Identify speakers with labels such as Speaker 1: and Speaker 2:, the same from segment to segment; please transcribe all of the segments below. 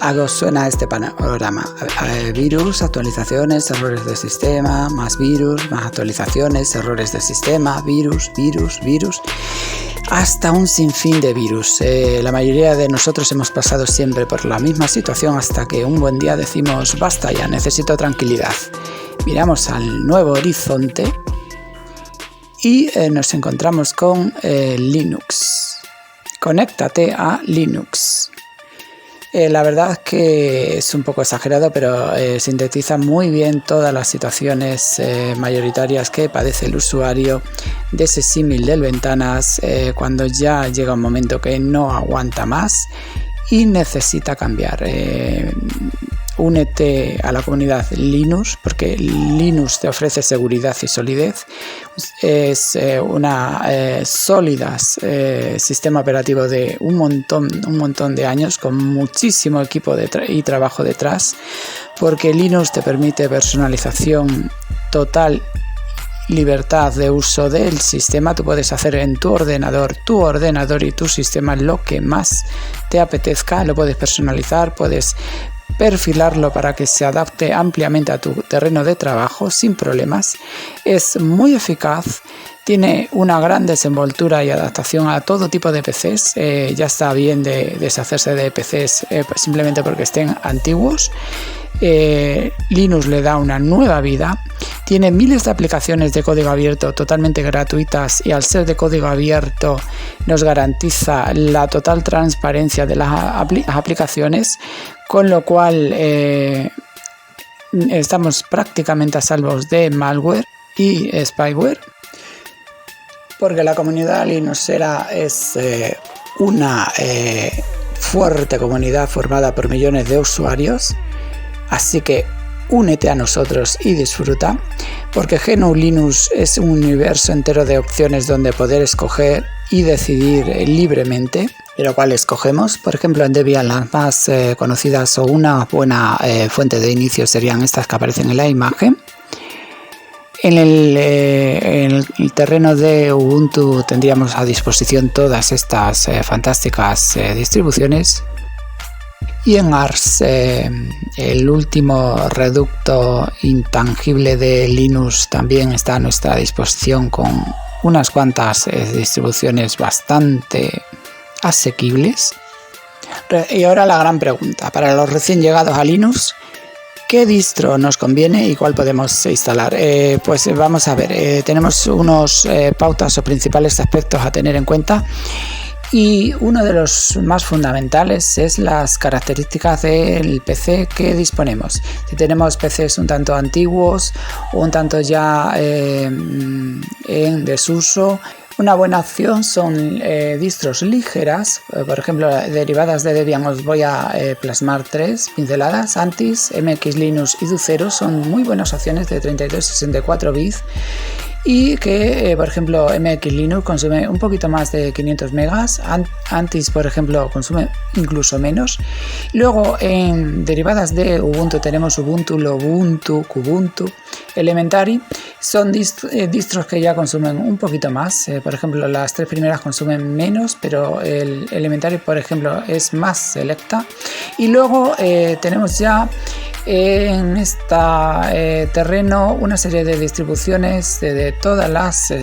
Speaker 1: Algo suena este panorama. Virus, actualizaciones, errores de sistema, más virus, más actualizaciones, errores de sistema, virus, hasta un sinfín de virus. La mayoría de nosotros hemos pasado siempre por la misma situación hasta que un buen día decimos basta ya, necesito tranquilidad. Miramos al nuevo horizonte y nos encontramos con Linux. Conéctate a Linux. La verdad es que es un poco exagerado, pero sintetiza muy bien todas las situaciones mayoritarias que padece el usuario de ese símil del ventanas cuando ya llega un momento que no aguanta más y necesita cambiar. Únete a la comunidad Linux, porque Linux te ofrece seguridad y solidez. Es una sólida sistema operativo de un montón de años, con muchísimo equipo y trabajo detrás, porque Linux te permite personalización total, libertad de uso del sistema. Tú puedes hacer en tu ordenador y tu sistema lo que más te apetezca, lo puedes personalizar, puedes perfilarlo para que se adapte ampliamente a tu terreno de trabajo sin problemas. Es muy eficaz, tiene una gran desenvoltura y adaptación a todo tipo de PCs. Ya está bien de deshacerse de PCs simplemente porque estén antiguos. Linux le da una nueva vida. Tiene miles de aplicaciones de código abierto totalmente gratuitas y al ser de código abierto nos garantiza la total transparencia de las aplicaciones, con lo cual estamos prácticamente a salvo de malware y spyware, porque la comunidad linuxera es una fuerte comunidad formada por millones de usuarios, así que únete a nosotros y disfruta, porque GNU Linux es un universo entero de opciones donde poder escoger y decidir libremente. Pero ¿cuál escogemos? Por ejemplo, en Debian las más conocidas o una buena fuente de inicio serían estas que aparecen en la imagen. En el terreno de Ubuntu tendríamos a disposición todas estas fantásticas distribuciones. Y en Ars, el último reducto intangible de Linux, también está a nuestra disposición con unas cuantas distribuciones bastante asequibles. Y ahora la gran pregunta, para los recién llegados a Linux, ¿qué distro nos conviene y cuál podemos instalar? Pues vamos a ver, tenemos unos pautas o principales aspectos a tener en cuenta. Y uno de los más fundamentales es las características del PC que disponemos. Si tenemos PCs un tanto antiguos o un tanto ya en desuso, una buena opción son distros ligeras. Por ejemplo, derivadas de Debian os voy a plasmar 3 pinceladas. Antis, MX Linux y Ducero son muy buenas opciones de 32 y 64 bits. Y que, por ejemplo, MX Linux consume un poquito más de 500 megas, Antis, por ejemplo, consume incluso menos. Luego, en derivadas de Ubuntu tenemos Ubuntu, Lubuntu, Kubuntu, Elementary. Son distros que ya consumen un poquito más. Por ejemplo, las 3 primeras consumen menos, pero el Elementary, por ejemplo, es más selecta. Y luego tenemos ya en este terreno una serie de distribuciones de todas las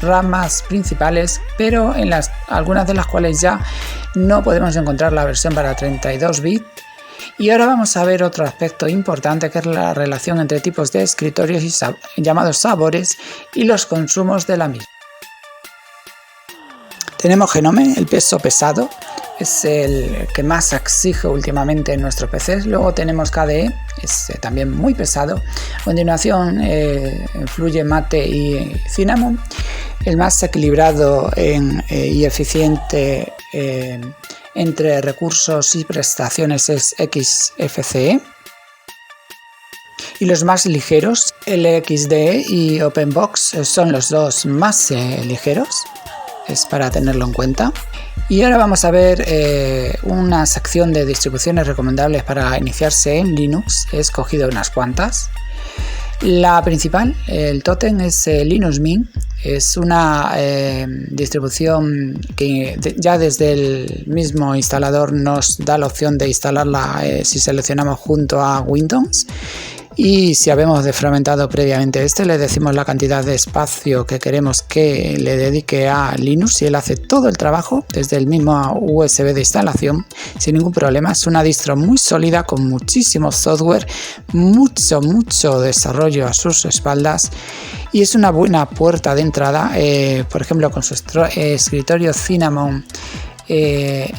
Speaker 1: ramas principales, pero en algunas de las cuales ya no podemos encontrar la versión para 32 bits. Y ahora vamos a ver otro aspecto importante, que es la relación entre tipos de escritorios llamados sabores y los consumos de la misma. Tenemos Gnome, el peso pesado, es el que más exige últimamente en nuestros PCs. Luego tenemos KDE, es también muy pesado. A continuación Fluye, Mate y Cinnamon. El más equilibrado y eficiente entre recursos y prestaciones es XFCE. Y los más ligeros, LXDE y OpenBox, son los dos más ligeros. Es para tenerlo en cuenta. Y ahora vamos a ver una sección de distribuciones recomendables para iniciarse en Linux. He escogido unas cuantas. La principal, el tótem, es Linux Mint. Es una distribución que ya desde el mismo instalador nos da la opción de instalarla si seleccionamos junto a Windows. Y si habemos desfragmentado previamente le decimos la cantidad de espacio que queremos que le dedique a Linux y él hace todo el trabajo desde el mismo USB de instalación sin ningún problema. Es una distro muy sólida con muchísimo software, mucho desarrollo a sus espaldas y es una buena puerta de entrada. Por ejemplo, con su escritorio Cinnamon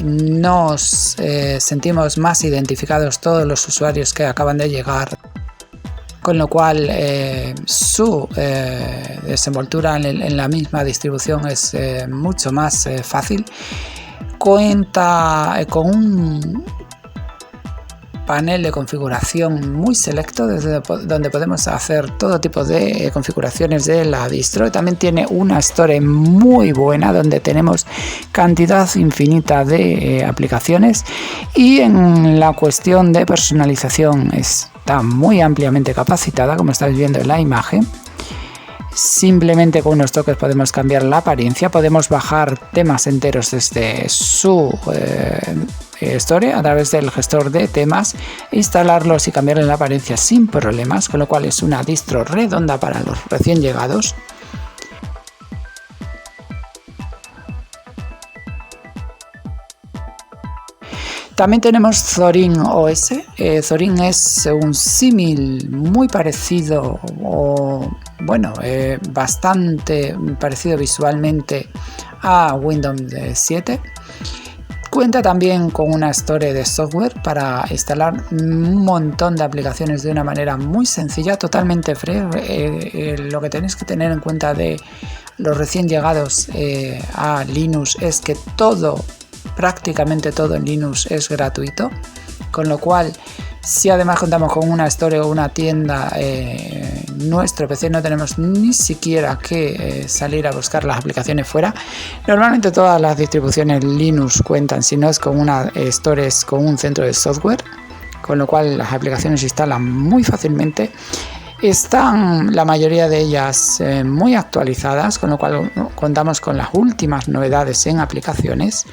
Speaker 1: nos sentimos más identificados todos los usuarios que acaban de llegar, con lo cual su desenvoltura en la misma distribución es mucho más fácil. Cuenta con un panel de configuración muy selecto desde donde podemos hacer todo tipo de configuraciones de la distro. También tiene una Store muy buena donde tenemos cantidad infinita de aplicaciones y en la cuestión de personalización está muy ampliamente capacitada, como estáis viendo en la imagen. Simplemente con unos toques podemos cambiar la apariencia, podemos bajar temas enteros desde su Store a través del gestor de temas, instalarlos y cambiarle la apariencia sin problemas, con lo cual es una distro redonda para los recién llegados. También tenemos Zorin OS. Zorin es un símil muy parecido bastante parecido visualmente a Windows 7. Cuenta también con una Store de software para instalar un montón de aplicaciones de una manera muy sencilla, totalmente free. Lo que tenéis que tener en cuenta de los recién llegados a Linux es que prácticamente todo en Linux es gratuito, con lo cual si además contamos con una Store o una tienda nuestro PC no tenemos ni siquiera que salir a buscar las aplicaciones fuera. Normalmente todas las distribuciones Linux cuentan, si no es con una Store, es con un centro de software, con lo cual las aplicaciones se instalan muy fácilmente. Están la mayoría de ellas muy actualizadas, con lo cual contamos con las últimas novedades en aplicaciones.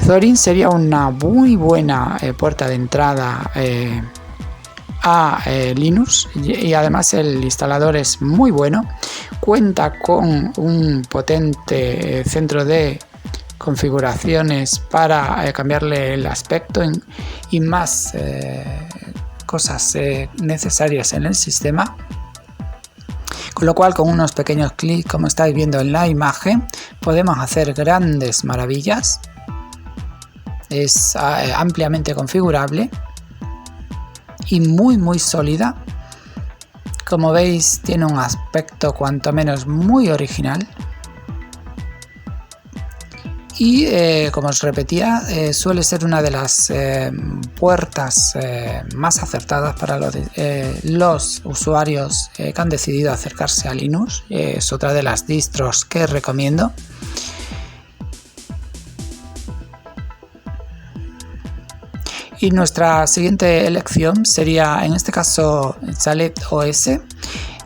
Speaker 1: Zorin sería una muy buena puerta de entrada a Linux y además el instalador es muy bueno. Cuenta con un potente centro de configuraciones para cambiarle el aspecto y más cosas necesarias en el sistema, con lo cual con unos pequeños clics, como estáis viendo en la imagen, podemos hacer grandes maravillas. Es ampliamente configurable y muy sólida. Como veis, tiene un aspecto cuanto menos muy original. Y como os repetía, suele ser una de las puertas más acertadas para los usuarios que han decidido acercarse a Linux. Es otra de las distros que recomiendo. Y nuestra siguiente elección sería, en este caso, Chalet OS.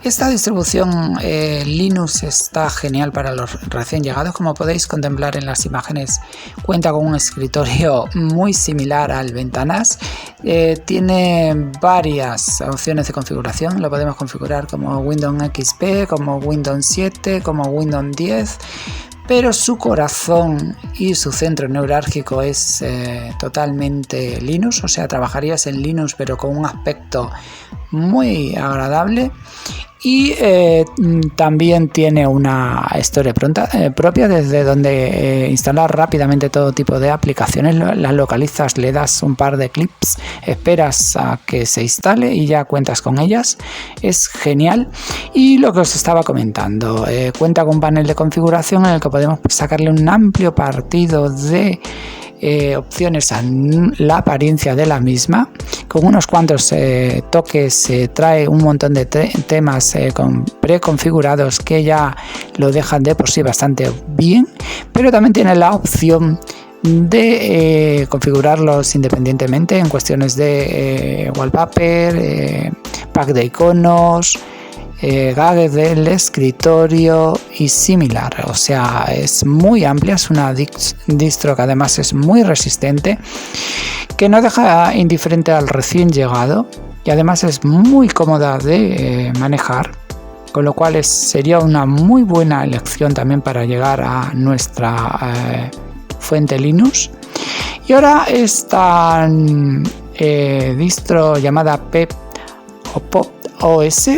Speaker 1: Esta distribución Linux está genial para los recién llegados. Como podéis contemplar en las imágenes, cuenta con un escritorio muy similar al Ventanas. Tiene varias opciones de configuración. Lo podemos configurar como Windows XP, como Windows 7, como Windows 10. Pero su corazón y su centro neurálgico es totalmente Linux. O sea, trabajarías en Linux pero con un aspecto muy agradable. Y también tiene una Store propia desde donde instalar rápidamente todo tipo de aplicaciones. Las localizas, le das un par de clips, esperas a que se instale y ya cuentas con ellas. Es genial. Y lo que os estaba comentando, cuenta con un panel de configuración en el que podemos sacarle un amplio partido de opciones a la apariencia de la misma. Con unos cuantos toques trae un montón de temas preconfigurados que ya lo dejan de por sí bastante bien, pero también tiene la opción de configurarlos independientemente en cuestiones de wallpaper, pack de iconos, gags del escritorio y similar. O sea, es muy amplia, es una distro que además es muy resistente, que no deja indiferente al recién llegado y además es muy cómoda de manejar, con lo cual sería una muy buena elección también para llegar a nuestra fuente Linux. Y ahora esta distro llamada PEP o Pop OS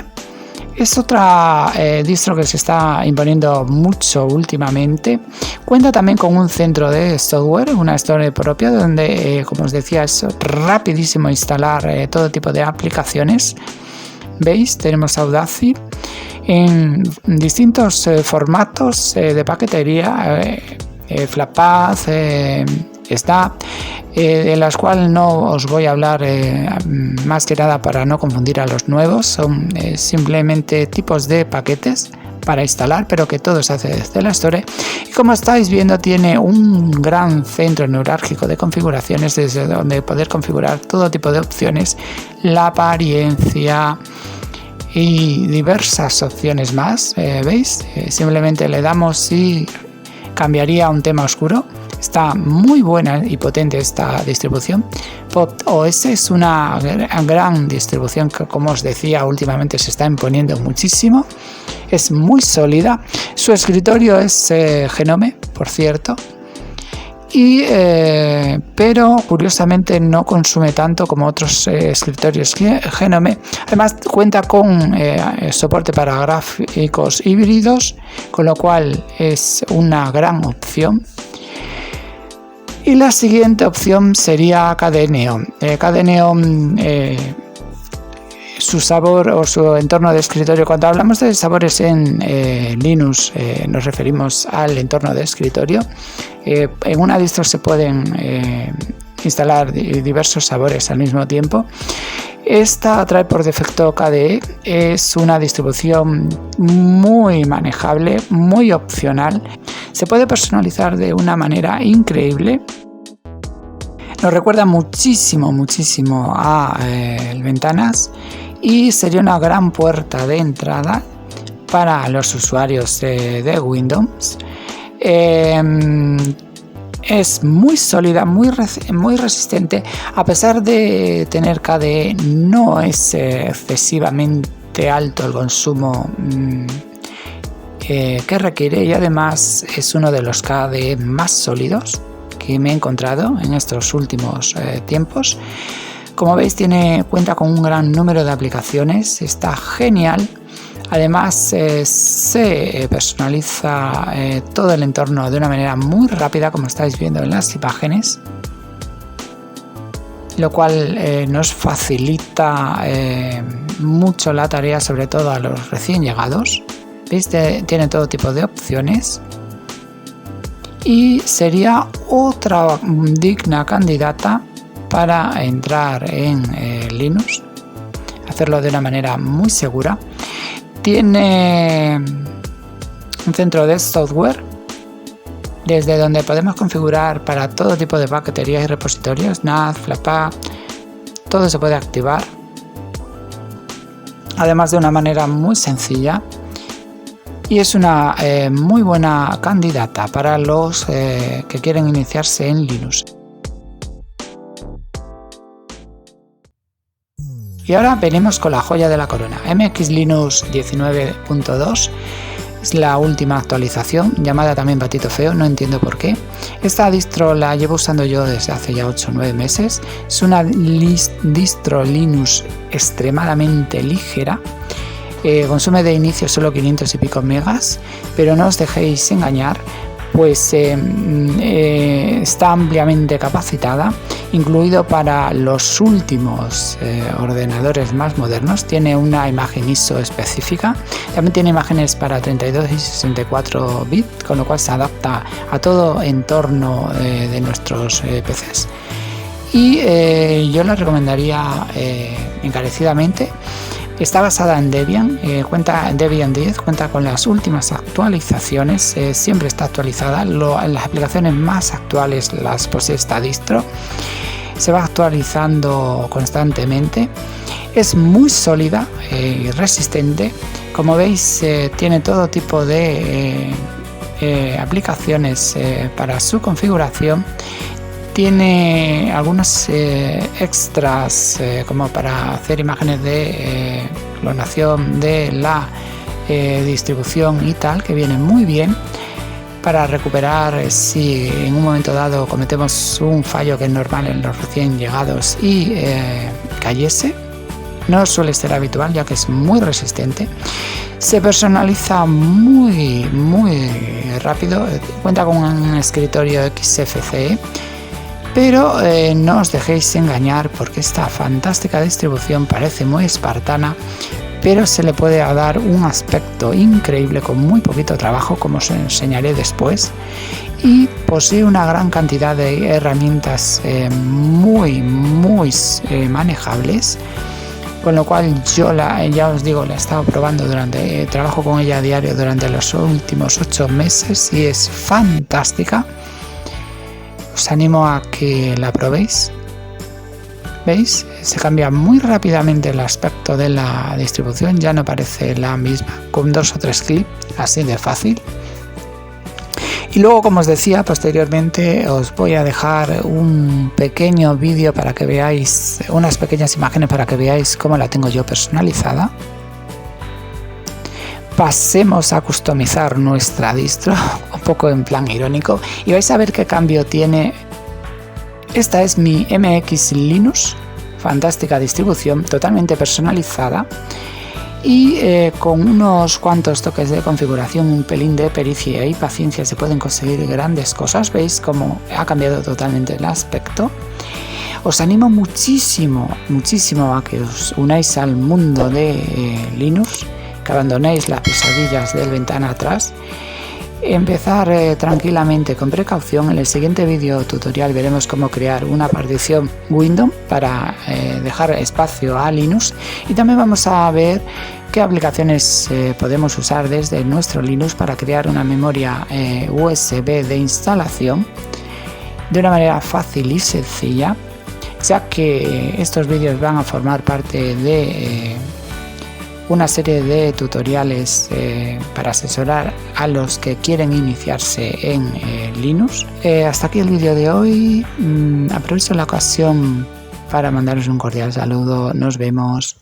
Speaker 1: es otra distro que se está imponiendo mucho últimamente. Cuenta también con un centro de software, una store propia, donde, como os decía, es rapidísimo instalar todo tipo de aplicaciones. ¿Veis? Tenemos Audacity en distintos formatos de paquetería, Flatpak, Snap, de las cuales no os voy a hablar más que nada para no confundir a los nuevos. Son simplemente tipos de paquetes para instalar, pero que todo se hace desde la Store. Y como estáis viendo, tiene un gran centro neurálgico de configuraciones desde donde poder configurar todo tipo de opciones, la apariencia y diversas opciones más. ¿Veis? Simplemente le damos y cambiaría a un tema oscuro. Está muy buena y potente esta distribución. Pop OS es una gran distribución que, como os decía, últimamente se está imponiendo muchísimo. Es muy sólida. Su escritorio es Genome, por cierto. Pero curiosamente no consume tanto como otros escritorios Genome. Además cuenta con soporte para gráficos híbridos, con lo cual es una gran opción. Y la siguiente opción sería KDE Neon. KDE Neon, su sabor o su entorno de escritorio. Cuando hablamos de sabores en Linux, nos referimos al entorno de escritorio. En una distro se pueden instalar diversos sabores al mismo tiempo. Esta trae por defecto KDE, es una distribución muy manejable, muy opcional. Se puede personalizar de una manera increíble. Nos recuerda muchísimo a Ventanas y sería una gran puerta de entrada para los usuarios de Windows. Es muy sólida, muy resistente. A pesar de tener KDE, no es excesivamente alto el consumo que requiere, y además es uno de los KDE más sólidos que me he encontrado en estos últimos tiempos. Como veis, cuenta con un gran número de aplicaciones, está genial. Además se personaliza todo el entorno de una manera muy rápida, como estáis viendo en las imágenes, lo cual nos facilita mucho la tarea, sobre todo a los recién llegados. ¿Veis? Tiene todo tipo de opciones y sería otra digna candidata para entrar en Linux, hacerlo de una manera muy segura. Tiene un centro de software desde donde podemos configurar para todo tipo de paqueterías y repositorios, NAS, Flatpak, todo se puede activar, además de una manera muy sencilla, y es una muy buena candidata para los que quieren iniciarse en Linux. Y ahora venimos con la joya de la corona. MX Linux 19.2 es la última actualización, llamada también Patito Feo, no entiendo por qué. Esta distro la llevo usando yo desde hace ya 8 o 9 meses. Es una distro Linux extremadamente ligera. Consume de inicio solo 500 y pico megas, pero no os dejéis engañar, pues está ampliamente capacitada, incluido para los últimos ordenadores más modernos. Tiene una imagen ISO específica, también tiene imágenes para 32 y 64 bits, con lo cual se adapta a todo entorno de nuestros PCs. Y yo la recomendaría encarecidamente. Está basada en Debian, Debian 10, cuenta con las últimas actualizaciones, siempre está actualizada, las aplicaciones más actuales las posee esta distro, se va actualizando constantemente. Es muy sólida y resistente. Como veis, tiene todo tipo de aplicaciones para su configuración. Tiene algunos extras como para hacer imágenes de clonación de la distribución y tal, que viene muy bien para recuperar si en un momento dado cometemos un fallo que es normal en los recién llegados y cayese. No suele ser habitual, ya que es muy resistente. Se personaliza muy rápido. Cuenta con un escritorio XFCE, pero no os dejéis engañar, porque esta fantástica distribución parece muy espartana, pero se le puede dar un aspecto increíble con muy poquito trabajo, como os enseñaré después, y posee una gran cantidad de herramientas muy manejables, con lo cual yo ya os digo, la he estado probando trabajo con ella a diario durante los últimos 8 meses y es fantástica. Os animo a que la probéis. ¿Veis? Se cambia muy rápidamente el aspecto de la distribución, ya no parece la misma, con 2 o 3 clics, así de fácil. Y luego, como os decía, posteriormente os voy a dejar un pequeño vídeo para que veáis, unas pequeñas imágenes para que veáis cómo la tengo yo personalizada. Pasemos a customizar nuestra distro, un poco en plan irónico, y vais a ver qué cambio tiene. Esta es mi MX Linux, fantástica distribución, totalmente personalizada y con unos cuantos toques de configuración, un pelín de pericia y paciencia se pueden conseguir grandes cosas. Veis cómo ha cambiado totalmente el aspecto. Os animo muchísimo a que os unáis al mundo de Linux, que abandonéis las pesadillas del ventana atrás. Empezar tranquilamente, con precaución. En el siguiente vídeo tutorial veremos cómo crear una partición Windows para dejar espacio a Linux, y también vamos a ver qué aplicaciones podemos usar desde nuestro Linux para crear una memoria USB de instalación de una manera fácil y sencilla, ya que estos vídeos van a formar parte de una serie de tutoriales para asesorar a los que quieren iniciarse en Linux. Hasta aquí el vídeo de hoy. Aprovecho la ocasión para mandaros un cordial saludo. Nos vemos.